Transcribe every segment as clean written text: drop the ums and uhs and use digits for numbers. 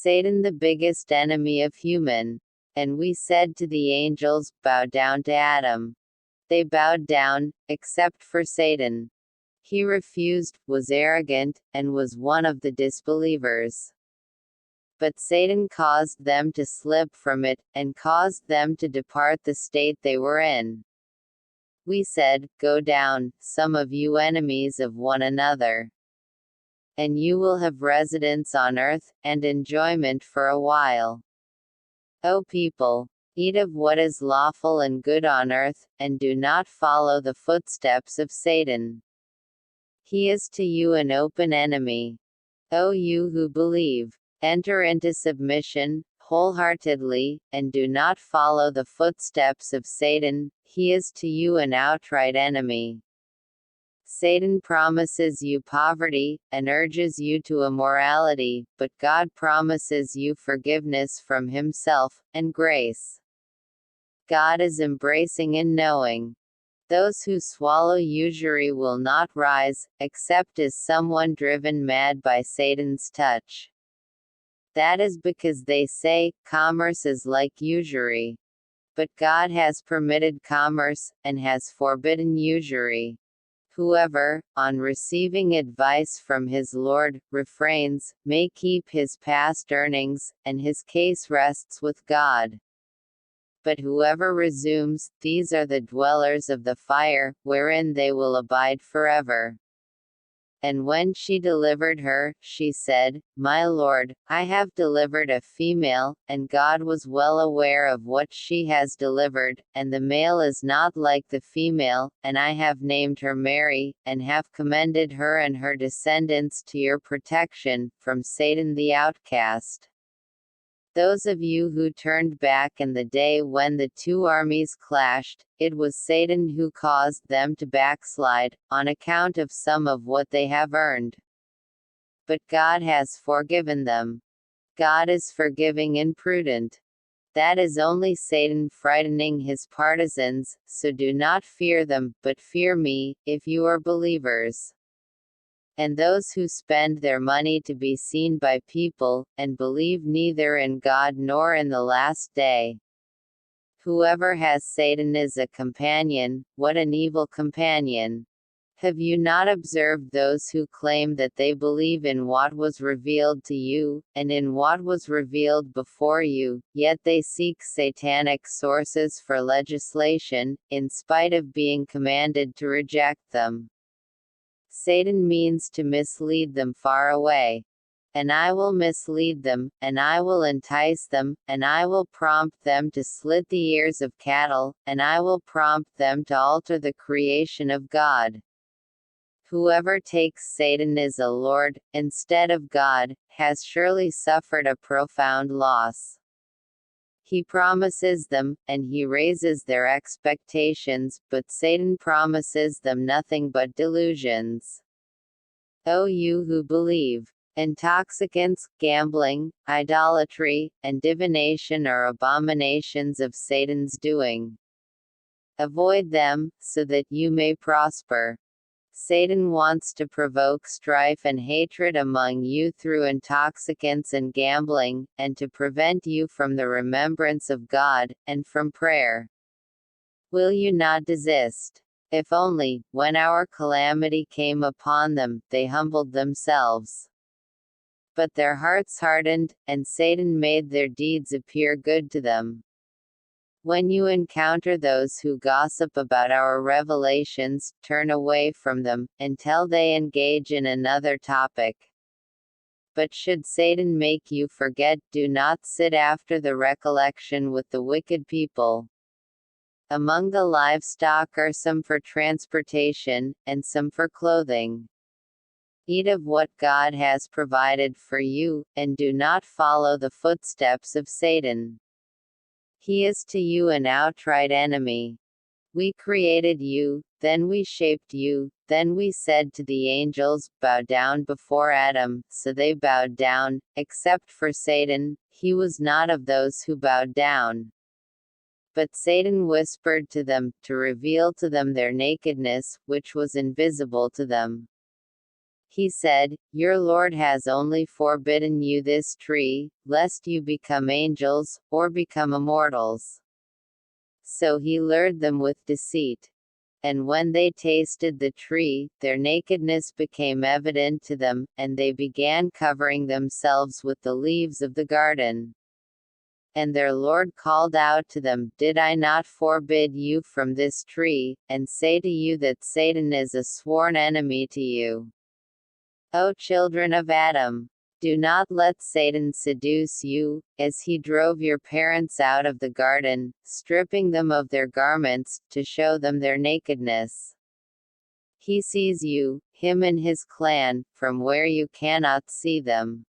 Satan the biggest enemy of human. And we said to the angels, bow down to Adam. They bowed down, except for Satan. He refused, was arrogant, and was one of the disbelievers. But Satan caused them to slip from it, and caused them to depart the state they were in. We said, go down, some of you enemies of one another. And you will have residence on earth, and enjoyment for a while. O people, eat of what is lawful and good on earth, and do not follow the footsteps of Satan. He is to you an open enemy. O you who believe, enter into submission, wholeheartedly, and do not follow the footsteps of Satan, he is to you an outright enemy. Satan promises you poverty, and urges you to immorality, but God promises you forgiveness from himself, and grace. God is embracing and knowing. Those who swallow usury will not rise, except as someone driven mad by Satan's touch. That is because they say, commerce is like usury. But God has permitted commerce, and has forbidden usury. Whoever, on receiving advice from his Lord, refrains, may keep his past earnings, and his case rests with God. But whoever resumes, these are the dwellers of the fire, wherein they will abide forever. And when she delivered her, she said, My Lord, I have delivered a female, and God was well aware of what she has delivered, and the male is not like the female, and I have named her Mary, and have commended her and her descendants to your protection, from Satan the outcast. Those of you who turned back in the day when the two armies clashed, it was Satan who caused them to backslide, on account of some of what they have earned. But God has forgiven them. God is forgiving and prudent. That is only Satan frightening his partisans, so do not fear them, but fear me, if you are believers. And those who spend their money to be seen by people, and believe neither in God nor in the last day. Whoever has Satan as a companion, what an evil companion! Have you not observed those who claim that they believe in what was revealed to you, and in what was revealed before you, yet they seek satanic sources for legislation, in spite of being commanded to reject them? Satan means to mislead them far away. And I will mislead them, and I will entice them, and I will prompt them to slit the ears of cattle, and I will prompt them to alter the creation of God. Whoever takes Satan as a lord, instead of God, has surely suffered a profound loss. He promises them, and he raises their expectations, but Satan promises them nothing but delusions. O you who believe, intoxicants, gambling, idolatry, and divination are abominations of Satan's doing. Avoid them, so that you may prosper. Satan wants to provoke strife and hatred among you through intoxicants and gambling, and to prevent you from the remembrance of God, and from prayer. Will you not desist? If only, when our calamity came upon them, they humbled themselves. But their hearts hardened, and Satan made their deeds appear good to them. When you encounter those who gossip about our revelations, turn away from them, until they engage in another topic. But should Satan make you forget, do not sit after the recollection with the wicked people. Among the livestock are some for transportation, and some for clothing. Eat of what God has provided for you, and do not follow the footsteps of Satan. He is to you an outright enemy. We created you, then we shaped you, then we said to the angels, bow down before Adam, so they bowed down, except for Satan, he was not of those who bowed down. But Satan whispered to them, to reveal to them their nakedness, which was invisible to them. He said, "Your Lord has only forbidden you this tree, lest you become angels, or become immortals." So he lured them with deceit. And when they tasted the tree, their nakedness became evident to them, and they began covering themselves with the leaves of the garden. And their Lord called out to them, "Did I not forbid you from this tree, and say to you that Satan is a sworn enemy to you? O children of Adam! Do not let Satan seduce you, as he drove your parents out of the garden, stripping them of their garments, to show them their nakedness. He sees you, him and his clan, from where you cannot see them.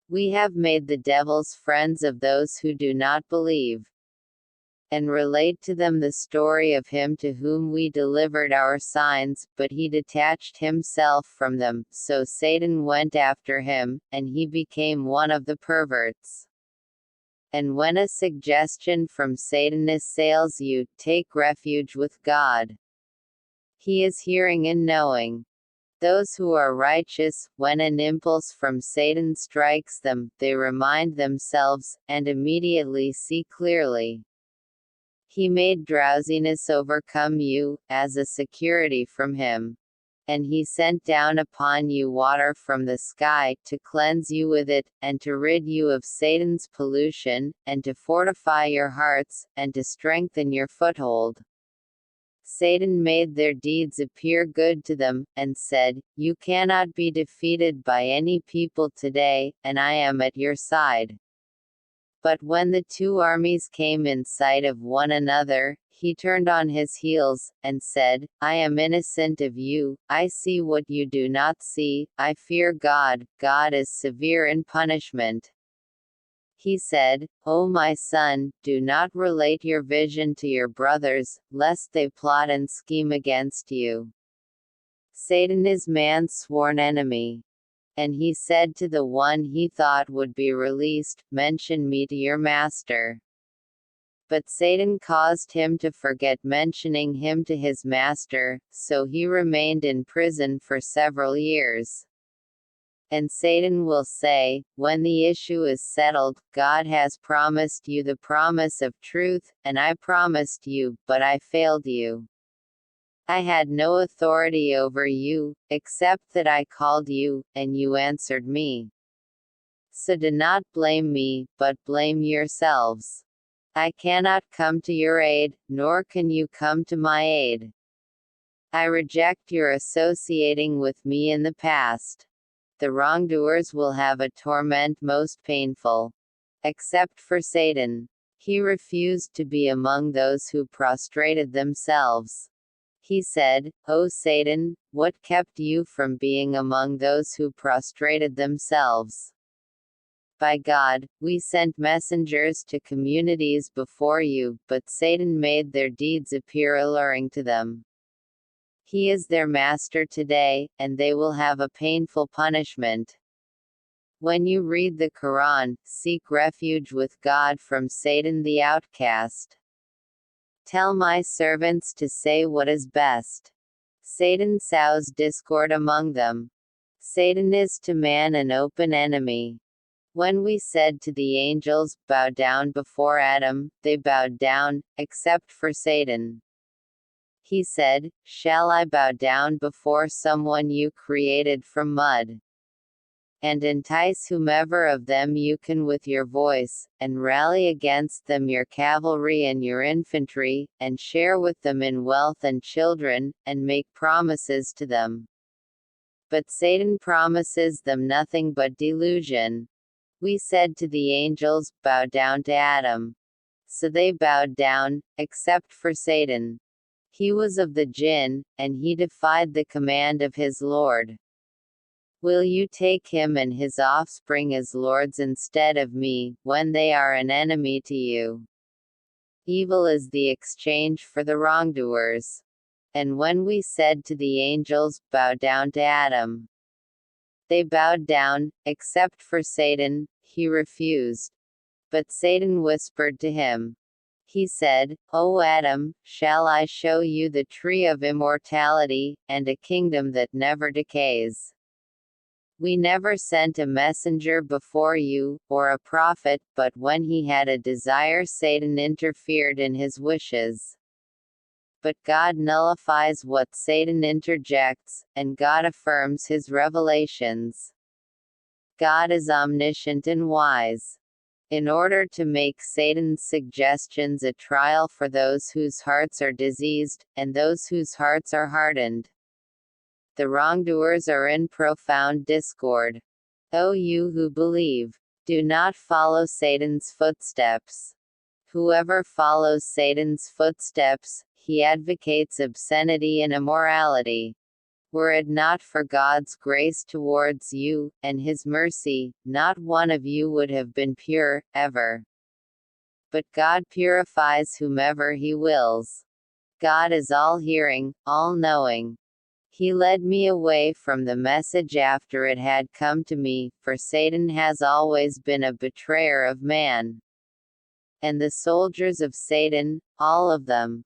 We have made the devils friends of those who do not believe, and relate to them the story of him to whom we delivered our signs, but he detached himself from them, so Satan went after him, and he became one of the perverts. And when a suggestion from Satan assails you, take refuge with God. He is hearing and knowing. Those who are righteous, when an impulse from Satan strikes them, they remind themselves, and immediately see clearly. He made drowsiness overcome you, as a security from him. And he sent down upon you water from the sky, to cleanse you with it, and to rid you of Satan's pollution, and to fortify your hearts, and to strengthen your foothold. Satan made their deeds appear good to them, and said, "You cannot be defeated by any people today, and I am at your side." But when the two armies came in sight of one another, he turned on his heels, and said, "I am innocent of you, I see what you do not see, I fear God, God is severe in punishment." He said, "O my son, do not relate your vision to your brothers, lest they plot and scheme against you." Satan is man's sworn enemy. And he said to the one he thought would be released, "Mention me to your master." But Satan caused him to forget mentioning him to his master, so he remained in prison for several years. And Satan will say, when the issue is settled, "God has promised you the promise of truth, and I promised you, but I failed you. I had no authority over you, except that I called you, and you answered me. So do not blame me, but blame yourselves. I cannot come to your aid, nor can you come to my aid. I reject your associating with me in the past. The wrongdoers will have a torment most painful. Except for Satan. He refused to be among those who prostrated themselves. He said, "O Satan, what kept you from being among those who prostrated themselves? By God, we sent messengers to communities before you, but Satan made their deeds appear alluring to them. He is their master today, and they will have a painful punishment." When you read the Quran, seek refuge with God from Satan the outcast. Tell my servants to say what is best. Satan sows discord among them. Satan is to man an open enemy. When we said to the angels, "Bow down before Adam," they bowed down, except for Satan. He said, "Shall I bow down before someone you created from mud? And entice whomever of them you can with your voice, and rally against them your cavalry and your infantry, and share with them in wealth and children, and make promises to them." But Satan promises them nothing but delusion. We said to the angels, "Bow down to Adam." So they bowed down, except for Satan. He was of the jinn, and he defied the command of his Lord. Will you take him and his offspring as lords instead of me, when they are an enemy to you? Evil is the exchange for the wrongdoers. And when we said to the angels, "Bow down to Adam," they bowed down, except for Satan, he refused. But Satan whispered to him. He said, "O Adam, shall I show you the tree of immortality, and a kingdom that never decays?" We never sent a messenger before you, or a prophet, but when he had a desire Satan interfered in his wishes. But God nullifies what Satan interjects, and God affirms his revelations. God is omniscient and wise. In order to make Satan's suggestions a trial for those whose hearts are diseased, and those whose hearts are hardened. The wrongdoers are in profound discord. O you who believe, do not follow Satan's footsteps. Whoever follows Satan's footsteps, he advocates obscenity and immorality. Were it not for God's grace towards you, and his mercy, not one of you would have been pure, ever. But God purifies whomever he wills. God is all-hearing, all-knowing. He led me away from the message after it had come to me, for Satan has always been a betrayer of man. And the soldiers of Satan, all of them.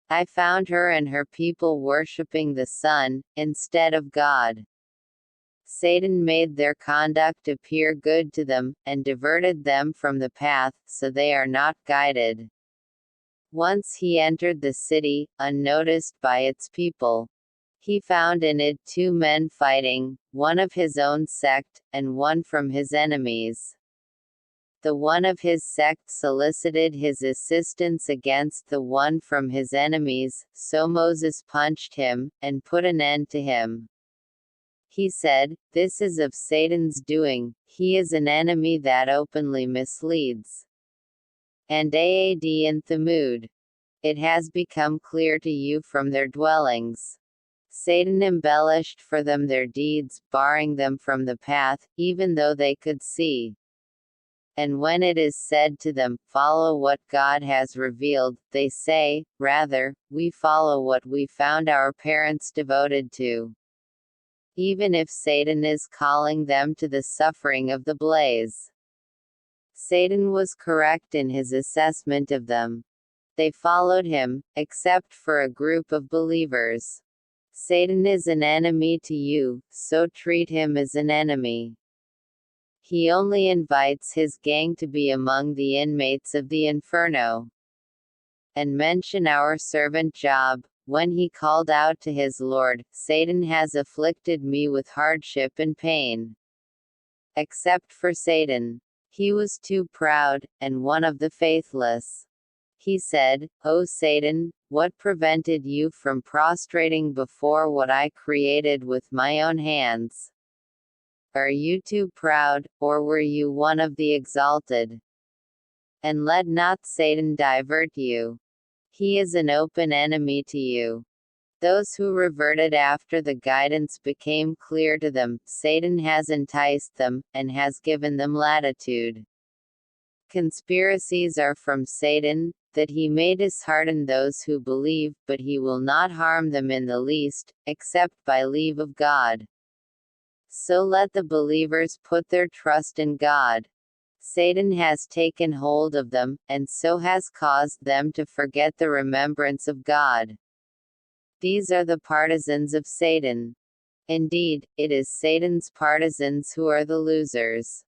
I found her and her people worshipping the sun, instead of God. Satan made their conduct appear good to them, and diverted them from the path, so they are not guided. Once he entered the city, unnoticed by its people. He found in it 2 men fighting, one of his own sect, and one from his enemies. The one of his sect solicited his assistance against the one from his enemies, so Moses punched him, and put an end to him. He said, "This is of Satan's doing, he is an enemy that openly misleads." And Aad and Thamud. It has become clear to you from their dwellings. Satan embellished for them their deeds, barring them from the path, even though they could see. And when it is said to them, "Follow what God has revealed," they say, rather, "We follow what we found our parents devoted to." Even if Satan is calling them to the suffering of the blaze. Satan was correct in his assessment of them. They followed him, except for a group of believers. Satan is an enemy to you, so treat him as an enemy. He only invites his gang to be among the inmates of the inferno. And mention our servant Job, when he called out to his Lord, "Satan has afflicted me with hardship and pain." Except for Satan. He was too proud, and one of the faithless. He said, "O Satan, what prevented you from prostrating before what I created with my own hands? Are you too proud, or were you one of the exalted? And let not Satan divert you. He is an open enemy to you." Those who reverted after the guidance became clear to them, Satan has enticed them, and has given them latitude. Conspiracies are from Satan, that he may dishearten those who believe, but he will not harm them in the least, except by leave of God. So let the believers put their trust in God. Satan has taken hold of them, and so has caused them to forget the remembrance of God. These are the partisans of Satan. Indeed, it is Satan's partisans who are the losers.